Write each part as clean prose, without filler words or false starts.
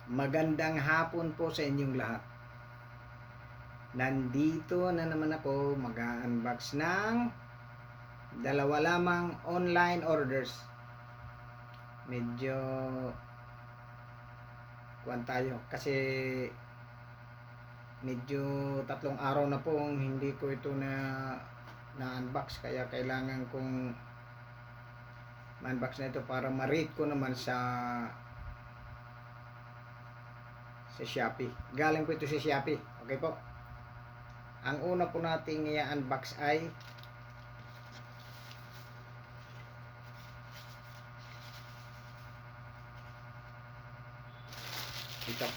Magandang hapon po sa inyong lahat. Nandito na naman ako mag-unbox ng dalawa lamang online orders. Medyo kuwan tayo kasi medyo 3 araw na pong hindi ko ito na-unbox, kaya kailangan kong ma-unbox na ito para ma-rate ko naman sa Shopee. Galing po ito sa Shopee. Okay po. Ang una po nating i-unbox ay ito.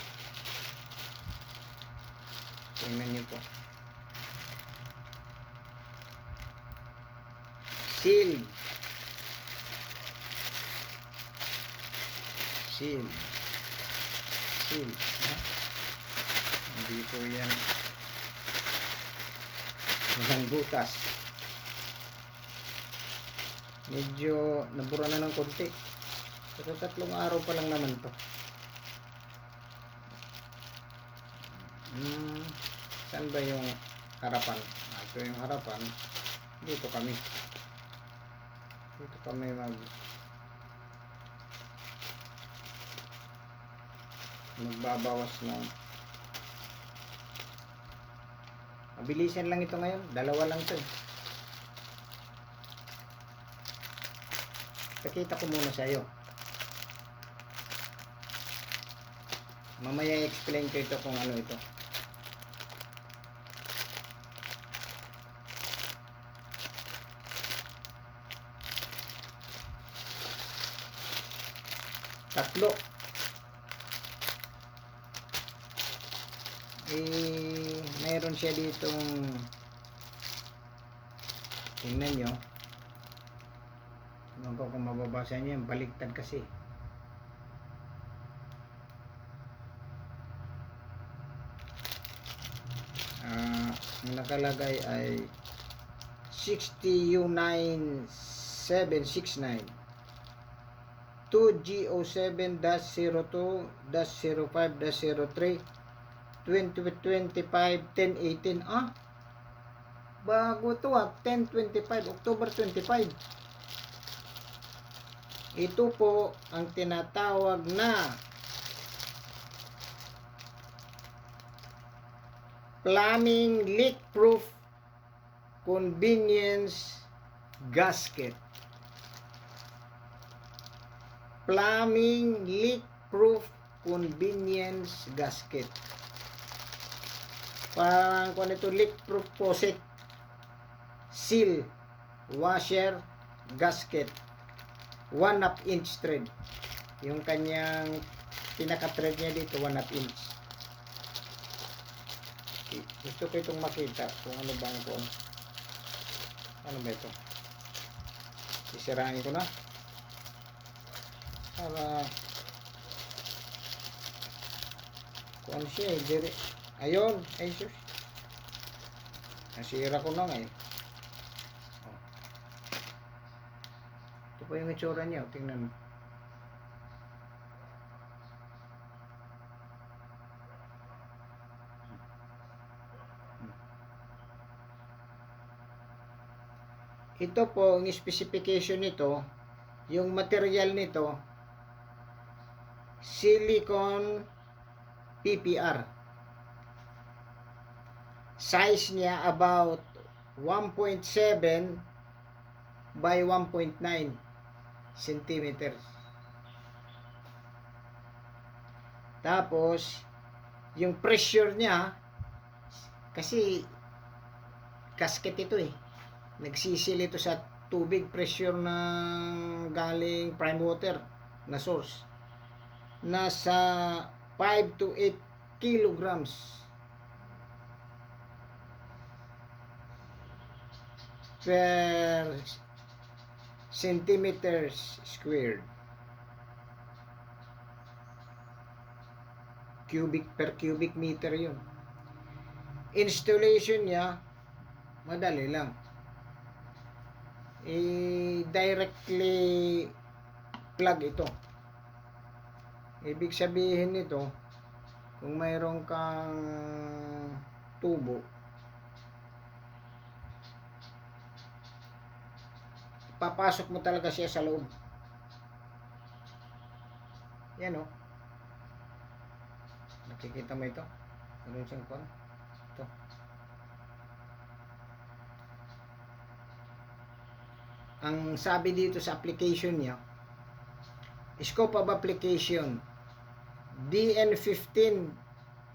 Tingnan niyo po. Seal. Hindi po yan walang butas. Medyo nabura na ng konti, pero 3 araw pa lang naman to. Saan ba yung harapan? Ito yung harapan. Dito kami magbabawas ng mabilisan lang ito ngayon. Dalawa lang ito. Pakita ko muna sa iyo. Mamaya i-explain ko ito kung ano ito. Tatlo. Mayroon siya ditong, tingnan nyo, ano ko kung mababasa niya, baligtad kasi. Ang nakalagay ay 60U9769 2GO7-02-05-03 2025-10-18. Bago to 10-25, October 25. Ito po ang tinatawag na plumbing leak proof convenience gasket. Plumbing leak proof convenience gasket. Parang kung ito, leak proof faucet, seal, washer, gasket, 1/2 inch thread. Yung kanyang pinaka thread niya dito 1/2 inch. Gusto ko itong makita kung ano bang ano ba ito. Sisirain ko na para kung ano siya ayun, ay sus, nasira ko na nga ito po yung itsura niya. Tingnan mo. Ito po ang specification nito. Yung material nito, silicone PPR. Size niya about 1.7 by 1.9 centimeters. Tapos yung pressure niya, kasi gasket ito nagsisil ito sa tubig, pressure ng galing prime water na source, nasa 5 to 8 kilograms per centimeters squared. Per cubic meter yun. Installation niya madali lang. Directly plug ito. Ibig sabihin nito, Kung mayroon kang tubo, papasok mo talaga siya sa loob. Yan o. Nakikita mo ito? Meron siyang kon. Ito. Ang sabi dito sa application niya, scope of application, DN15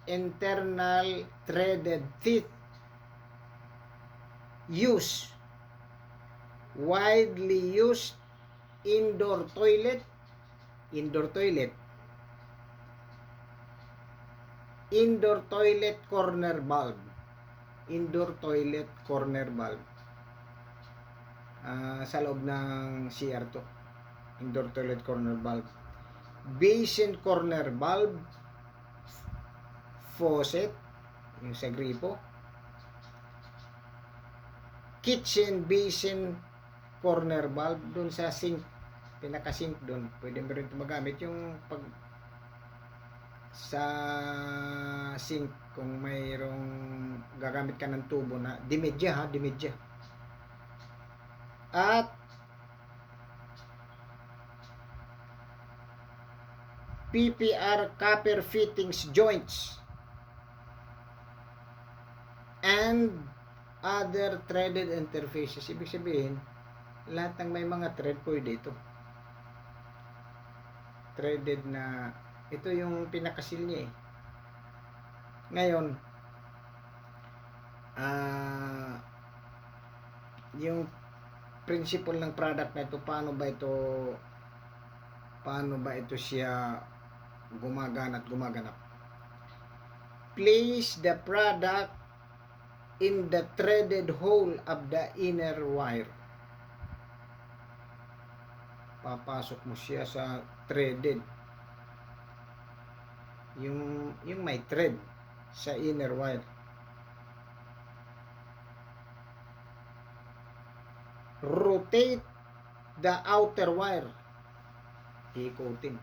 internal threaded teeth, use widely used indoor toilet indoor toilet corner valve, sa loob ng CR to, indoor toilet corner valve, basin corner valve, faucet yung sa gripo, kitchen basin corner valve dun sa sink, pinaka sink dun, pwede mo rin magamit yung pag sa sink kung mayroong gagamit ka ng tubo na dimedya at PPR copper fittings joints and other threaded interfaces. Ibig sabihin, lahat ng may mga thread pwede ito. Threaded na, ito yung pinakasil niya eh. Ngayon, yung principle ng product na ito, paano ba ito siya gumagana at gumaganap. Place the product in the threaded hole of the inner wire. Papasok mo siya sa threaded, yung may thread sa inner wire. Rotate the outer wire. Ikutin.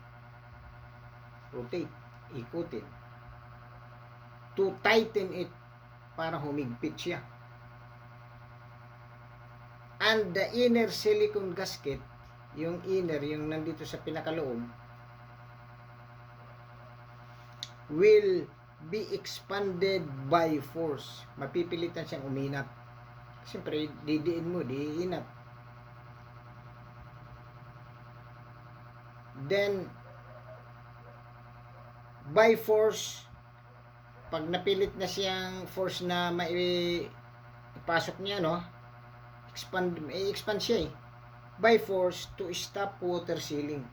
To tighten it, para humigpit siya. And the inner silicone gasket, yung inner, yung nandito sa pinakaloob, will be expanded by force. Mapipilitan siyang uminat. Siyempre, didiin mo, diinat. Then, by force, pag napilit na siyang force na ipasok niya, no? Expand siya eh. By force to stop water sealing.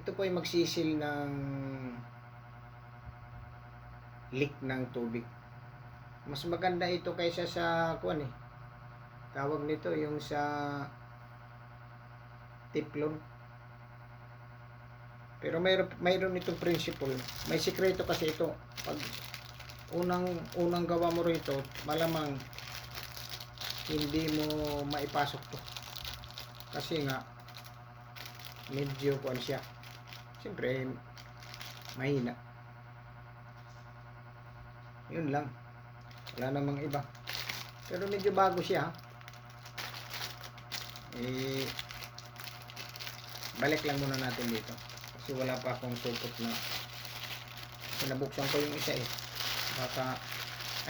Ito po ay magsisil ng leak ng tubig. Mas maganda ito kaysa sa tawag nito yung sa Teflon. Pero mayroon itong principle. May sikreto kasi ito. Pag unang gawa mo rito, malamang hindi mo maipasok to. Kasi nga medyo siya. Siyempre mahina. Yun lang. Wala namang iba. Pero medyo bago siya. Balik lang muna natin dito. Kasi wala pa akong supot na nabuksan ko yung isa eh. Baka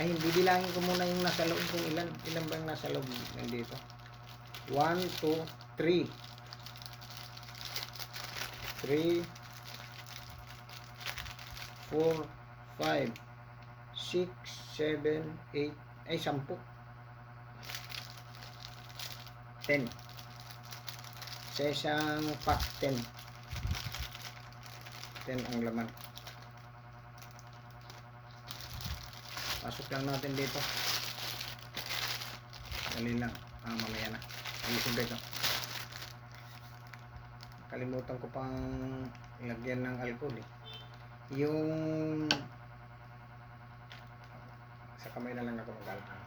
hindi bilangin ko muna yung nasa loob kung ilan ba yung nasa loob nandito. 1, 2, 3 4 5 6 7 8 ay 10 sa isang pack 10 ang laman. Pasok lang natin dito. Dali lang. Mamaya na. Alisin ba ito? Kalimutan ko pang ilagyan ng alcohol eh. Yung sa kamay na lang ako mag-alcohol.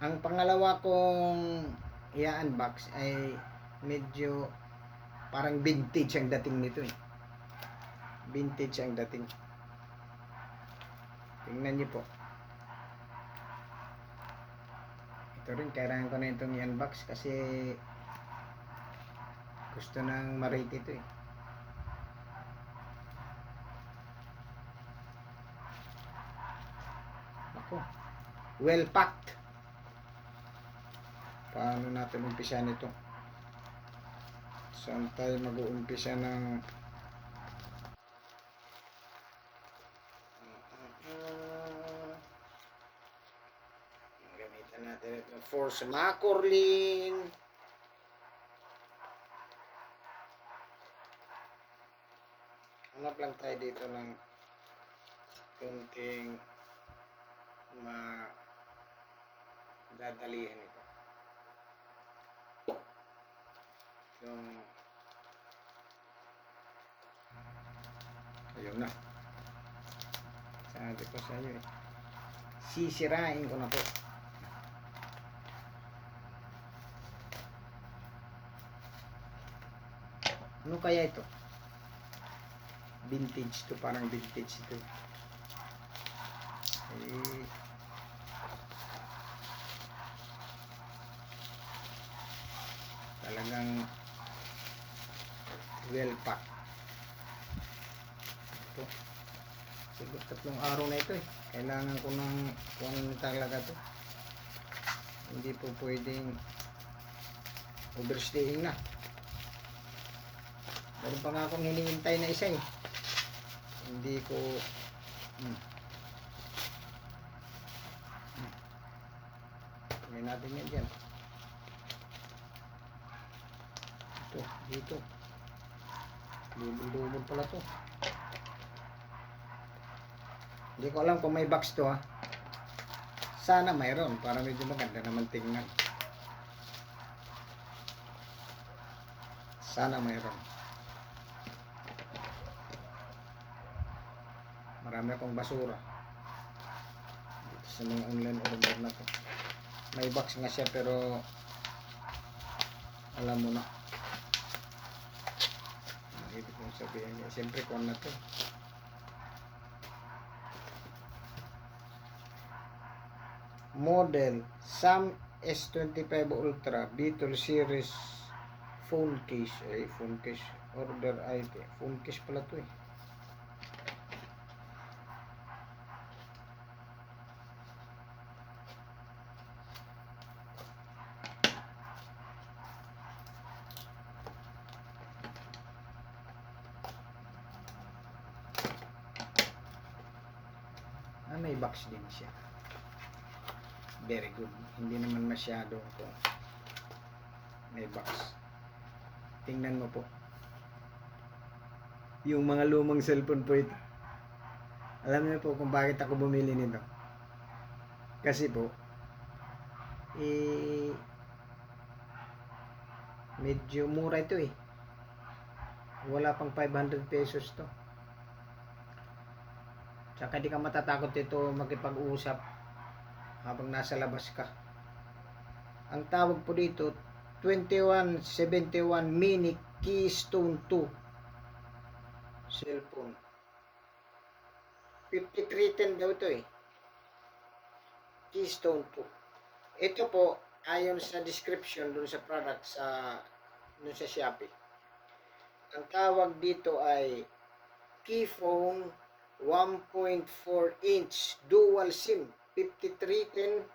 Ang pangalawa kong i-unbox ay medyo Parang vintage ang dating nito eh. Vintage ang dating. Tingnan niyo po. Ito rin, kailangan ko na itong i-unbox kasi gusto nang ma-rate ito eh. Ako, well packed. Paano natin umpisa nito? Saan tayo mag-uumpisa ng gamitan natin ito Force Macorlin. Hanap lang tayo dito ng kunting dadalihan ito. Yung ayun na. Sabi ko sa iyo eh. Sisirain ko na po. Ano kaya ito? Vintage to, parang vintage ito. Eh, talagang well packed. Ito. Siguro 3 araw na ito eh. Kailangan ko ng kung ano talaga to. Hindi po pwedeng overstaying na. Meron pa nga akong hinihintay na isa eh. Hindi ko Tingnan natin yan dyan. Ito, dito. Lubol-lubol pala to. Hindi ko alam kung may box to ha. Sana mayroon para medyo maganda naman tingnan. Sana mayroon. Marami akong basura dito sa mga online order na to. May box nga siya pero alam mo na. Hindi ko sabihin niya. Siyempre kung na to. Model Sam S25 Ultra Beetle Series phone case. Phone case. Order ID. Phone case pala to eh. May box din siya. Very good. Hindi naman masyado ito. May box. Tingnan mo po. Yung mga lumang cellphone po ito. Alam niyo po kung bakit ako bumili nito. Kasi po, medyo mura ito eh. Wala pang 500 pesos to. Tsaka di ka matatakot ito makipag-usap habang nasa labas ka. Ang tawag po dito 2171 Mini Keystone 2 cellphone. 5310 daw ito eh. Keystone 2. Ito po ayon sa description dun sa product dun sa Shopee. Ang tawag dito ay Keyphone 1.4 inch dual SIM 5310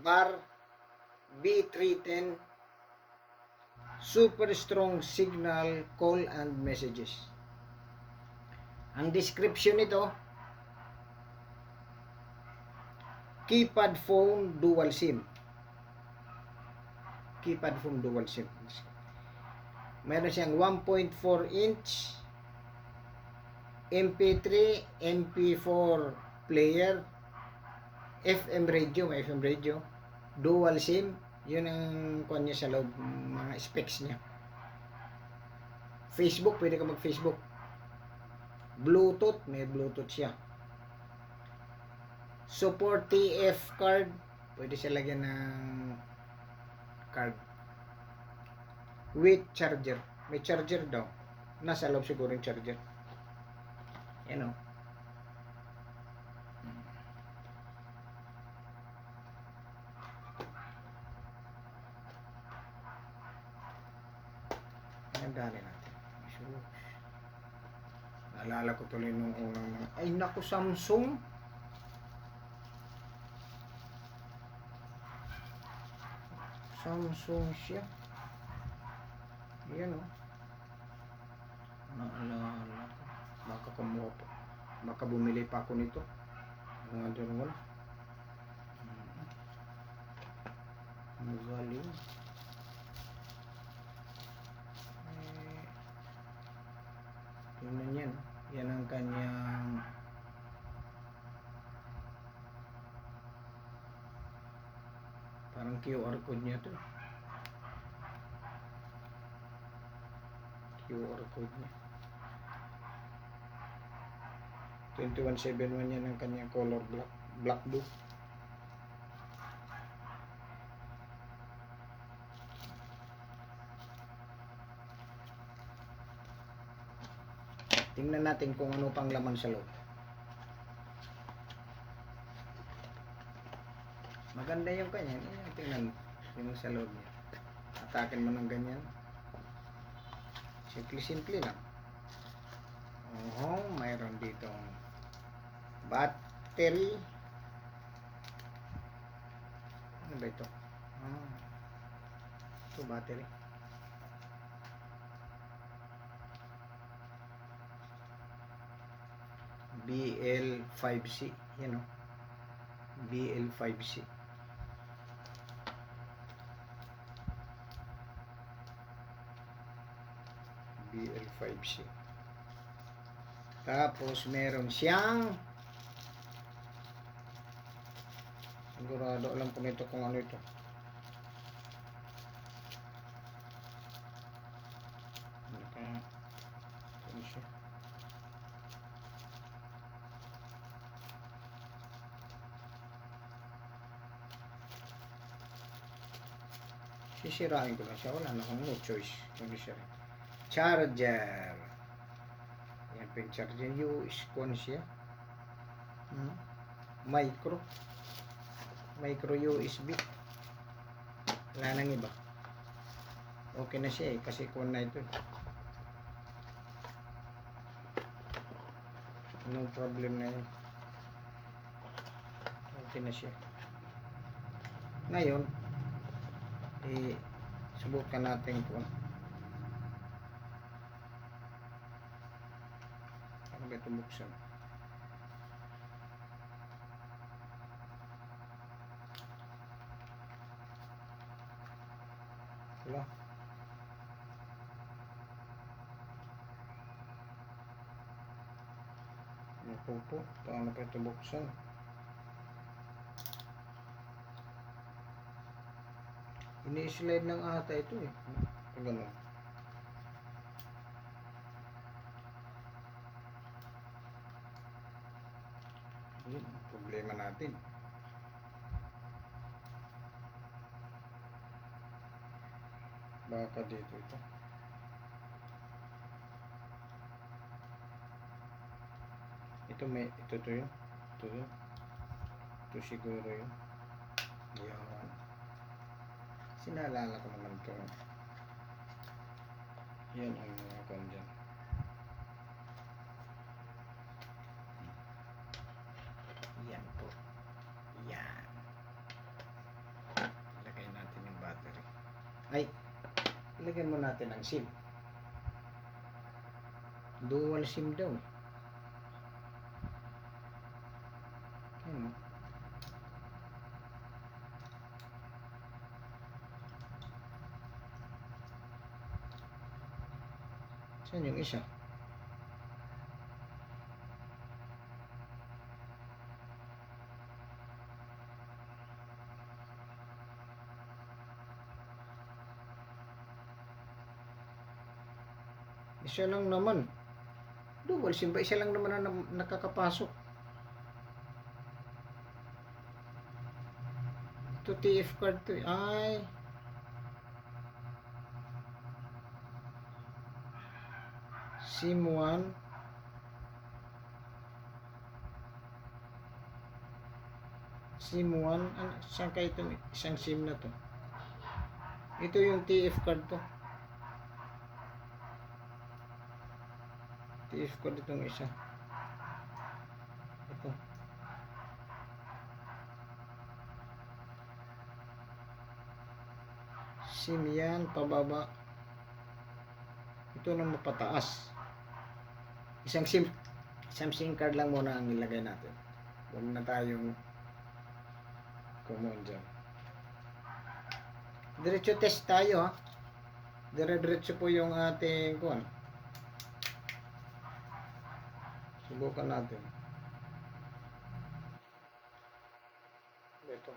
bar B310 super strong signal call and messages. Ang description nito, keypad phone dual SIM. Keypad phone dual SIM. Meron siyang 1.4 inch MP3, MP4 player, FM radio, may FM radio, dual SIM, yun ang kuha niya sa loob, mga specs niya. Facebook, pwede ka mag-Facebook. Bluetooth, may Bluetooth siya. Support TF card, pwede siya lagyan ng card. with charger. May charger daw. Nasa loob siguro yung charger. Yan o. Ang dali natin. Sus. Naalala ko tuloy nung unang ay naku, Samsung. Samsung siya. Yan o. Naalala ko. Baka kumuha pa. Baka bumili pa ako nito. Ano nga doon wala. Magaling. Tingnan yan. Yan ang kanyang parang QR code niya to. QR code niya. 2171 yan ang kanyang color black blue. Tingnan natin kung ano pang laman sa loob. Maganda yung kanya. Tingnan yung sa loob niya. Atakin mo ng ganyan. Simple lang. Mayroon dito battery. Ano ba ito? Ito battery. BL5C. Yan o. BL5C. BL5C. Tapos meron siyang sigurado alam ko nito kung ano ito. Ano siya? Sisirain ko na siya. Wala na akong no choice. Hindi siya. Charger. Yan pa yung charger. Yung siya. Micro USB. Wala nang iba. Okay na siya kasi kuha na ito. No problem na yun. Okay na siya. Ngayon, subukan natin kung ano ba ito buksan. Wala. Napupo. Paano pa ito buksan? Ini-slide lang ata ito eh. Gano'n. Yun, problema natin. Baka dito ito. Ito yun. Ito siguro yun. Yan. Sinalala ko naman ito. Yan ang mga kon dyan. Yan po. Yan. Ilagay natin yung battery. Ay, ilagay mo natin ang SIM. Dual SIM daw. Yan o. Saan yung isa? Isa lang naman. Dual SIM ba? Isa lang naman na nakakapasok. Ito TF card to. Ay. SIM 1, saan kayo itong isang SIM na to? Ito yung TF card to. TF card itong isa. Ito. SIM yan, pababa. Ito na mapataas. Isang SIM card lang muna ang ilagay natin. Huwag na tayong common dyan. Diretso test tayo ha. Dire-diretso po yung ating kuwan. Subukan natin. Ito.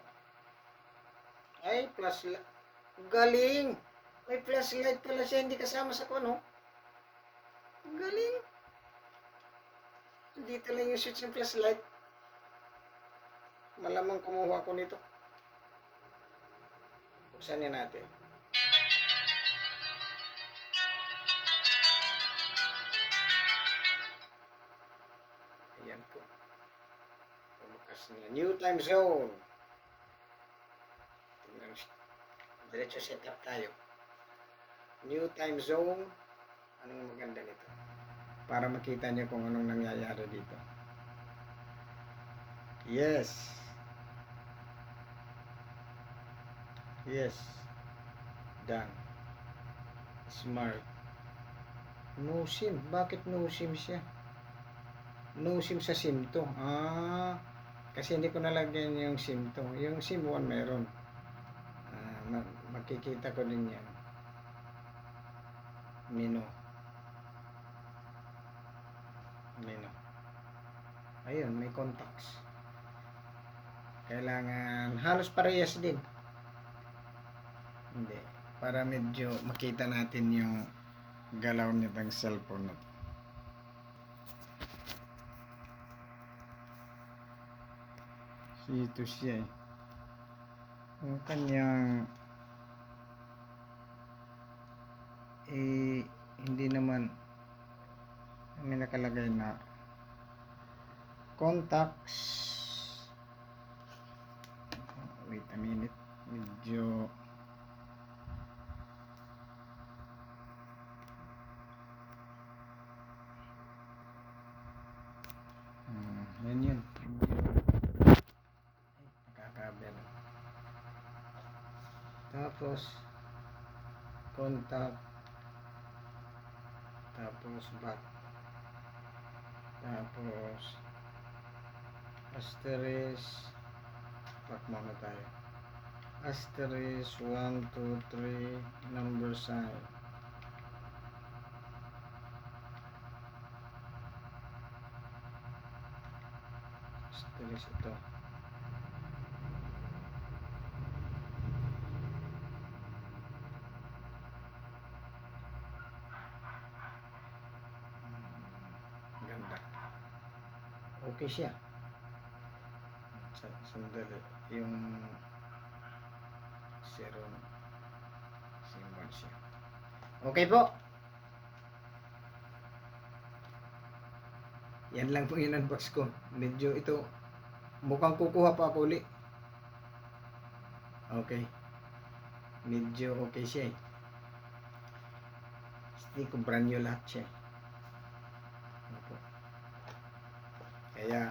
Ay, flashlight. Galing! May flashlight pala siya, hindi kasama sa kuwan, oh. Galing! Dito lang yung switch ng flashlight. Malamang kumuha ko nito. Buksan niya natin. Ayan po. Pumukas niya. New time zone. Diretso setup tayo. New time zone. Anong maganda nito? Para makita niyo kung anong nangyayari dito. Yes. Yes. Done. Smart. No SIM. Bakit no SIM siya? No SIM sa SIM to. Kasi hindi ko nalagyan yung SIM to. Yung SIM 1 meron. Makikita ko din yan. Menu. Ayun, may contacts. Kailangan halos parehas din. Hindi. Para medyo makita natin yung galaw nitong cellphone na to. Ito siya eh. Ang kanyang hindi naman may nakalagay na contacts. Wait a minute, medyo yun nakakabel. Tapos contact, tapos back, tapos asterisk, back muna tayo, asterisk 1, 2, 3 number sign, asterisk ito, ganda, okay siya. Sandali, yung 0 siya. Okay po. Yan lang po yung unbox ko. Medyo ito mukhang kukuha pa ako uli. Okay. Medyo okay siya eh. Hindi ko brand new lahat siya. Kaya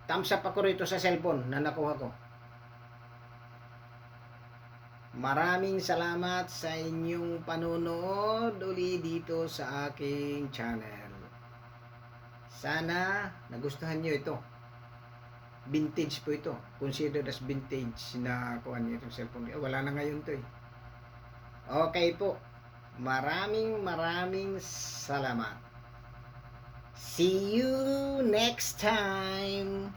thumbs up ako rito sa cellphone na nakuha ko. Maraming salamat sa inyong panunood uli dito sa aking channel. Sana nagustuhan nyo ito. Vintage po ito. Considered as vintage na kuha nyo itong cellphone. Wala na ngayon to eh. Okay po. Maraming salamat. See you next time.